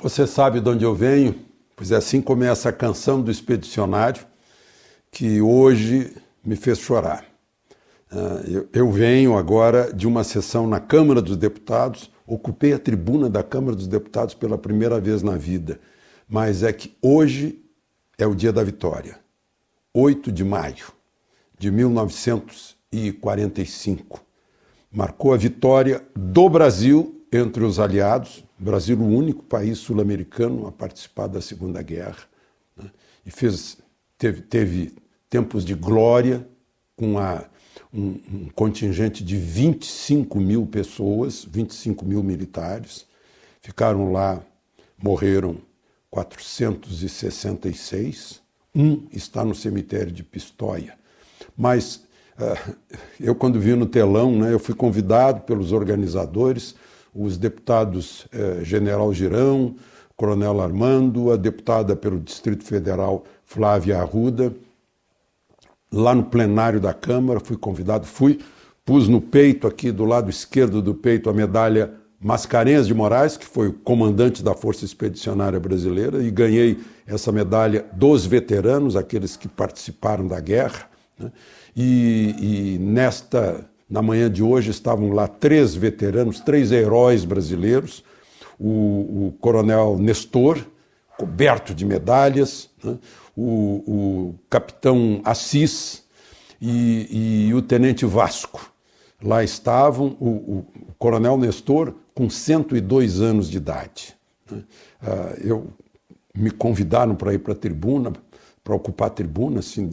Você sabe de onde eu venho? Pois é, assim começa a canção do expedicionário, que hoje me fez chorar. Eu venho agora de uma sessão na Câmara dos Deputados, ocupei a tribuna da Câmara dos Deputados pela primeira vez na vida, mas é que hoje é o dia da vitória, 8 de maio de 1945. Marcou a vitória do Brasil entre os aliados, o Brasil o único país sul-americano a participar da Segunda Guerra, né? E teve tempos de glória com um contingente de 25 mil pessoas, 25 mil militares, ficaram lá, morreram 466, está no cemitério de Pistoia. Mas eu, quando vi no telão, né, eu fui convidado pelos organizadores, os deputados General Girão, Coronel Armando, a deputada pelo Distrito Federal Flávia Arruda, lá no plenário da Câmara, fui convidado, pus no peito, aqui do lado esquerdo do peito, a medalha Mascarenhas de Moraes, que foi o comandante da Força Expedicionária Brasileira, e ganhei essa medalha dos veteranos, aqueles que participaram da guerra, né? Na manhã de hoje estavam lá 3 veteranos, 3 heróis brasileiros, o coronel Nestor, coberto de medalhas, né? O capitão Assis e o tenente Vasco. Lá estavam o coronel Nestor com 102 anos de idade, né? Me convidaram para ir para a tribuna, para ocupar a tribuna, assim,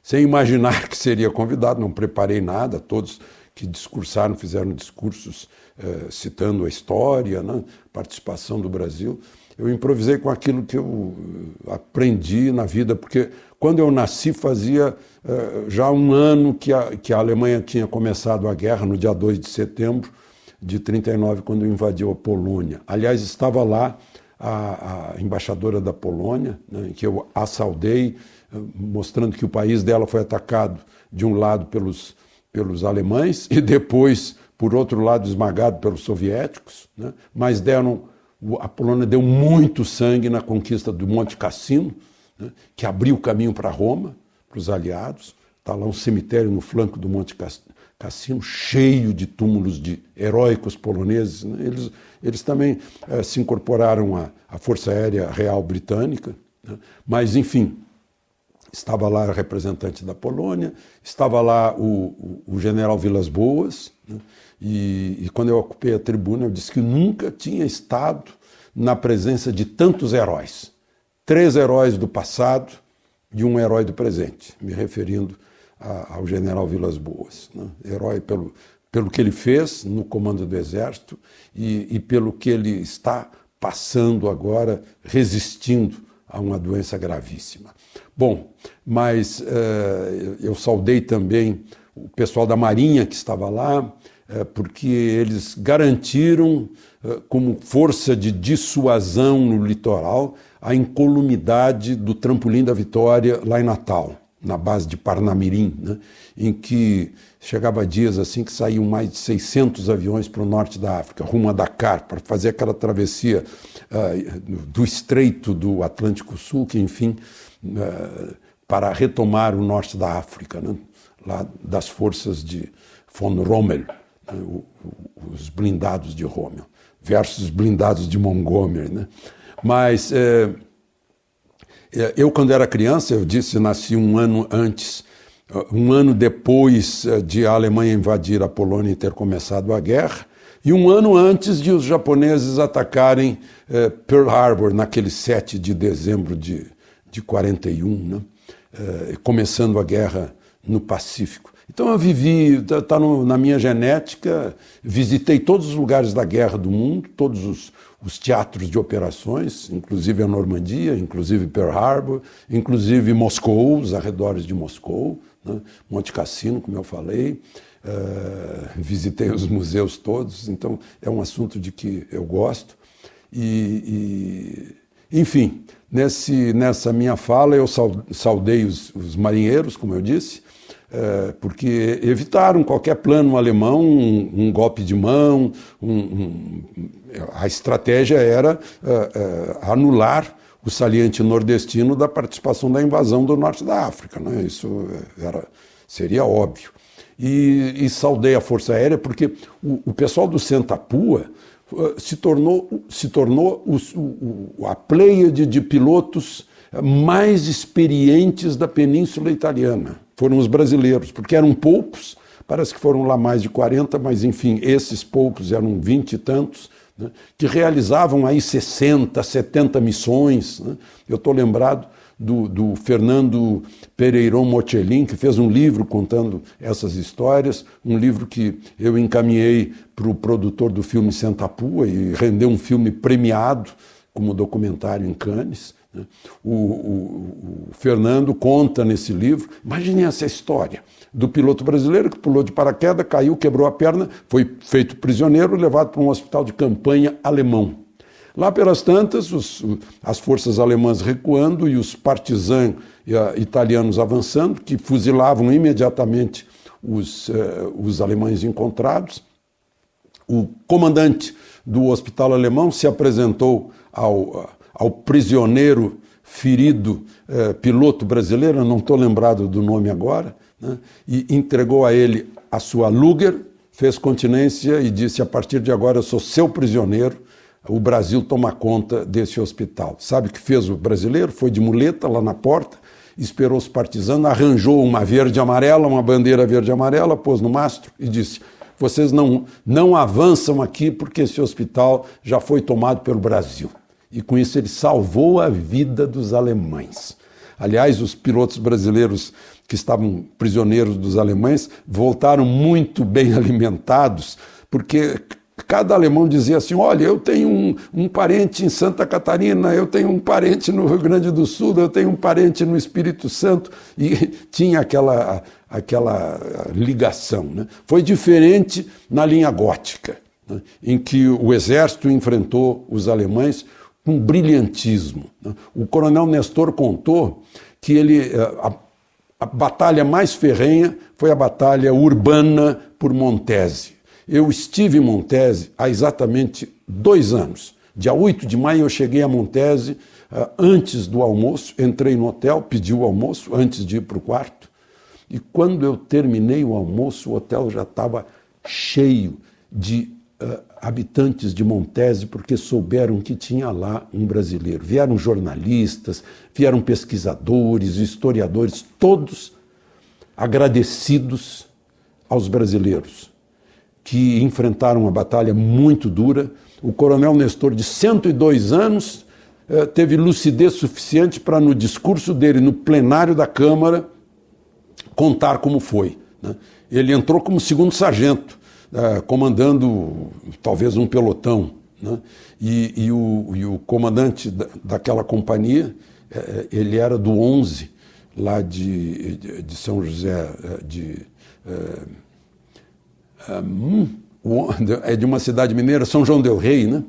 sem imaginar que seria convidado, não preparei nada, todos que discursaram fizeram discursos citando a história, né, participação do Brasil. Eu improvisei com aquilo que eu aprendi na vida, porque quando eu nasci fazia já um ano que a Alemanha tinha começado a guerra, no dia 2 de setembro de 1939, quando invadiu a Polônia. Aliás, estava lá a embaixadora da Polônia, né, que eu a saudei, mostrando que o país dela foi atacado de um lado pelos alemães e depois, por outro lado, esmagado pelos soviéticos, né? Mas a Polônia deu muito sangue na conquista do Monte Cassino, né? Que abriu o caminho para Roma, para os aliados. Está lá um cemitério no flanco do Monte Cassino, cheio de túmulos de heróicos poloneses, né? Eles também se incorporaram à Força Aérea Real Britânica, né? Mas, enfim, estava lá o representante da Polônia, estava lá o general Vilas Boas, né? E quando eu ocupei a tribuna, eu disse que nunca tinha estado na presença de tantos heróis. 3 heróis do passado e um herói do presente, me referindo ao general Vilas Boas, né? Herói pelo que ele fez no comando do Exército e pelo que ele está passando agora, resistindo a uma doença gravíssima. Bom, mas eu saudei também o pessoal da Marinha que estava lá, porque eles garantiram, como força de dissuasão no litoral, a incolumidade do Trampolim da Vitória lá em Natal, na base de Parnamirim, né, em que chegava dias assim que saíam mais de 600 aviões para o norte da África, rumo a Dakar, para fazer aquela travessia do estreito do Atlântico Sul, que enfim, para retomar o norte da África, né, lá das forças de von Rommel, né, os blindados de Rommel, versus os blindados de Montgomery, né? Mas eu, quando era criança, eu disse, nasci um ano antes, um ano depois de a Alemanha invadir a Polônia e ter começado a guerra, e um ano antes de os japoneses atacarem Pearl Harbor, naquele 7 de dezembro de 41, né? Começando a guerra no Pacífico. Então eu vivi, está na minha genética, visitei todos os lugares da guerra do mundo, todos os teatros de operações, inclusive a Normandia, inclusive Pearl Harbor, inclusive Moscou, os arredores de Moscou, né? Monte Cassino, como eu falei, visitei os museus todos, então é um assunto de que eu gosto. Enfim, nessa minha fala eu saudei os marinheiros, como eu disse, porque evitaram qualquer plano alemão, um golpe de mão, a estratégia era anular o saliente nordestino da participação da invasão do norte da África, né? Isso seria óbvio. E saudei a Força Aérea porque o pessoal do Senta-Pua se tornou a pleiade de pilotos mais experientes da Península Italiana. Foram os brasileiros, porque eram poucos, parece que foram lá mais de 40, mas enfim, esses poucos eram 20 e tantos, né, que realizavam aí 60, 70 missões, né? Eu estou lembrado do Fernando Pereirão Mochelin, que fez um livro contando essas histórias, um livro que eu encaminhei para o produtor do filme Senta-Pua e rendeu um filme premiado como documentário em Cannes. O Fernando conta nesse livro, imagine essa história, do piloto brasileiro que pulou de paraquedas, caiu, quebrou a perna, foi feito prisioneiro, levado para um hospital de campanha alemão. Lá pelas tantas, as forças alemãs recuando e os partisãs italianos avançando, que fuzilavam imediatamente os alemães encontrados. O comandante do hospital alemão se apresentou ao prisioneiro ferido piloto brasileiro, eu não estou lembrado do nome agora, né, e entregou a ele a sua Luger, fez continência e disse: a partir de agora eu sou seu prisioneiro, o Brasil toma conta desse hospital. Sabe o que fez o brasileiro? Foi de muleta lá na porta, esperou os partisanos, arranjou uma verde e amarela, uma bandeira verde e amarela, pôs no mastro e disse: vocês não avançam aqui porque esse hospital já foi tomado pelo Brasil. E com isso ele salvou a vida dos alemães. Aliás, os pilotos brasileiros que estavam prisioneiros dos alemães voltaram muito bem alimentados, porque cada alemão dizia assim: olha, eu tenho um parente em Santa Catarina, eu tenho um parente no Rio Grande do Sul, eu tenho um parente no Espírito Santo, e tinha aquela ligação, né? Foi diferente na linha gótica, né, em que o exército enfrentou os alemães com brilhantismo, né? O coronel Nestor contou que a batalha mais ferrenha foi a batalha urbana por Montese. Eu estive em Montese há exatamente 2 anos. Dia 8 de maio eu cheguei a Montese antes do almoço, entrei no hotel, pedi o almoço antes de ir para o quarto, e quando eu terminei o almoço, o hotel já estava cheio de habitantes de Montese, porque souberam que tinha lá um brasileiro. Vieram jornalistas, vieram pesquisadores, historiadores, todos agradecidos aos brasileiros, que enfrentaram uma batalha muito dura. O coronel Nestor, de 102 anos, teve lucidez suficiente para, no discurso dele, no plenário da Câmara, contar como foi, né? Ele entrou como segundo sargento, comandando talvez um pelotão, né? E o comandante daquela companhia, ele era do 11, lá de São José, é de uma cidade mineira, São João del Rei, né?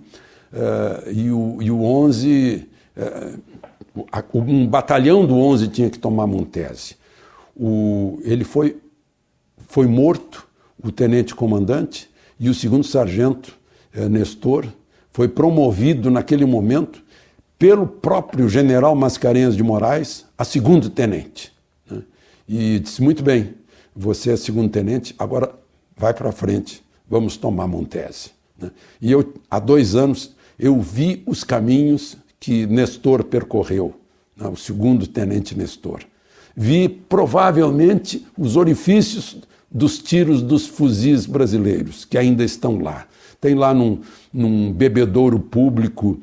E o 11, um batalhão do 11 tinha que tomar Montese. Ele foi morto, o tenente-comandante, e o segundo sargento, Nestor, foi promovido naquele momento pelo próprio general Mascarenhas de Moraes a segundo tenente, né? E disse: muito bem, você é segundo tenente, agora vai para frente, vamos tomar Montese, né? E eu, há 2 anos, eu vi os caminhos que Nestor percorreu, né? O segundo tenente Nestor. Vi provavelmente os orifícios dos tiros dos fuzis brasileiros, que ainda estão lá. Tem lá num bebedouro público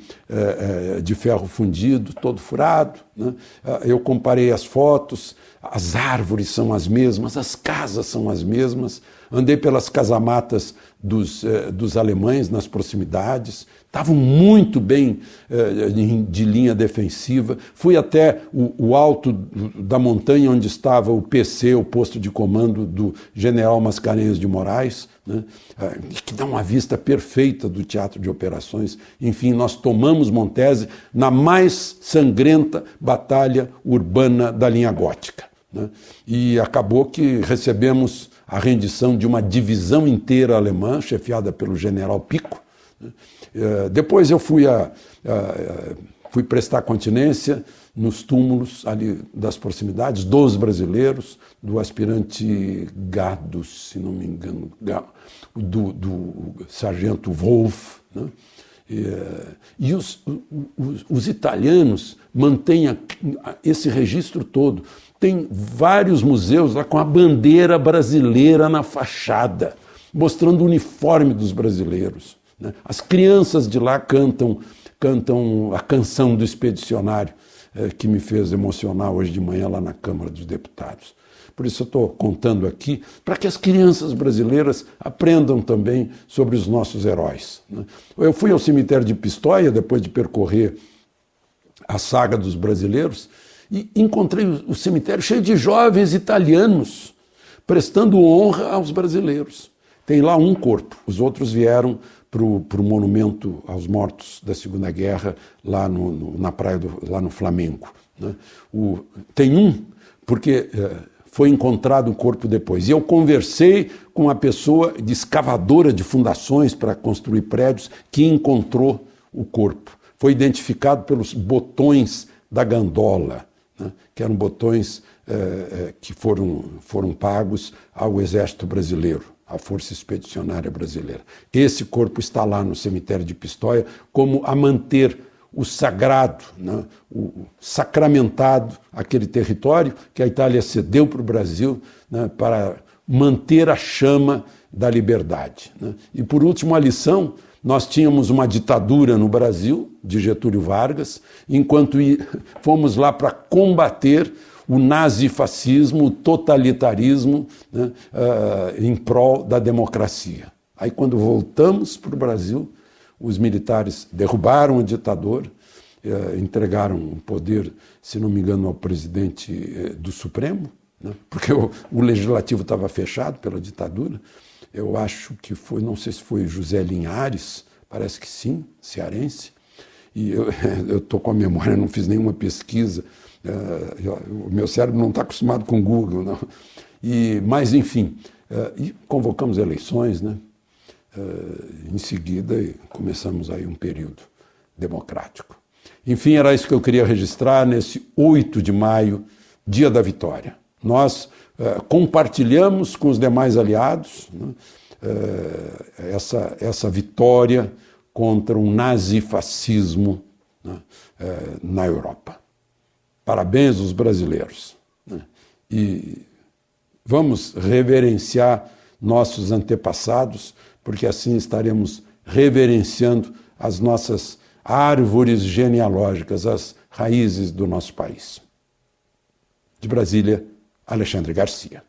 de ferro fundido, todo furado, né? Eu comparei as fotos, as árvores são as mesmas, as casas são as mesmas. Andei pelas casamatas dos alemães nas proximidades, estavam muito bem de linha defensiva. Fui até o alto da montanha onde estava o PC, o posto de comando do general Mascarenhas de Moraes, né? Que dá uma vista perfeita do teatro de operações. Enfim, nós tomamos Montese na mais sangrenta batalha urbana da linha gótica, né? E acabou que recebemos a rendição de uma divisão inteira alemã, chefiada pelo general Pico, né? Depois eu fui prestar continência nos túmulos ali das proximidades dos brasileiros, do aspirante Gado, se não me engano, do sargento Wolff, né? E os italianos mantêm esse registro todo. Tem vários museus lá com a bandeira brasileira na fachada, mostrando o uniforme dos brasileiros, né? As crianças de lá cantam a canção do expedicionário, que me fez emocionar hoje de manhã lá na Câmara dos Deputados. Por isso eu estou contando aqui, para que as crianças brasileiras aprendam também sobre os nossos heróis, né? Eu fui ao cemitério de Pistoia, depois de percorrer a saga dos brasileiros, e encontrei o cemitério cheio de jovens italianos, prestando honra aos brasileiros. Tem lá um corpo, os outros vieram para o monumento aos mortos da Segunda Guerra, lá na praia, lá no Flamengo, né? Tem um, porque foi encontrado o corpo depois. E eu conversei com uma pessoa de escavadora de fundações para construir prédios que encontrou o corpo. Foi identificado pelos botões da gandola, né? Que eram botões que foram pagos ao Exército Brasileiro, à Força Expedicionária Brasileira. Esse corpo está lá no cemitério de Pistoia como a manter o sagrado, né, o sacramentado, aquele território que a Itália cedeu para o Brasil, né, para manter a chama da liberdade, né. E por último, a lição: nós tínhamos uma ditadura no Brasil, de Getúlio Vargas, enquanto fomos lá para combater o nazifascismo, o totalitarismo, né, em prol da democracia. Aí, quando voltamos para o Brasil, os militares derrubaram o ditador, entregaram o poder, se não me engano, ao presidente do Supremo, né, porque o legislativo estava fechado pela ditadura. Eu acho que foi, não sei se foi José Linhares, parece que sim, cearense. E eu estou com a memória, não fiz nenhuma pesquisa. O meu cérebro não está acostumado com o Google, não. Mas, enfim, e convocamos eleições, né? Em seguida, começamos aí um período democrático. Enfim, era isso que eu queria registrar nesse 8 de maio, dia da vitória. Nós compartilhamos com os demais aliados, né, essa vitória contra um nazifascismo, né, na Europa. Parabéns aos brasileiros, né? E vamos reverenciar nossos antepassados, porque assim estaremos reverenciando as nossas árvores genealógicas, as raízes do nosso país. De Brasília, Alexandre Garcia.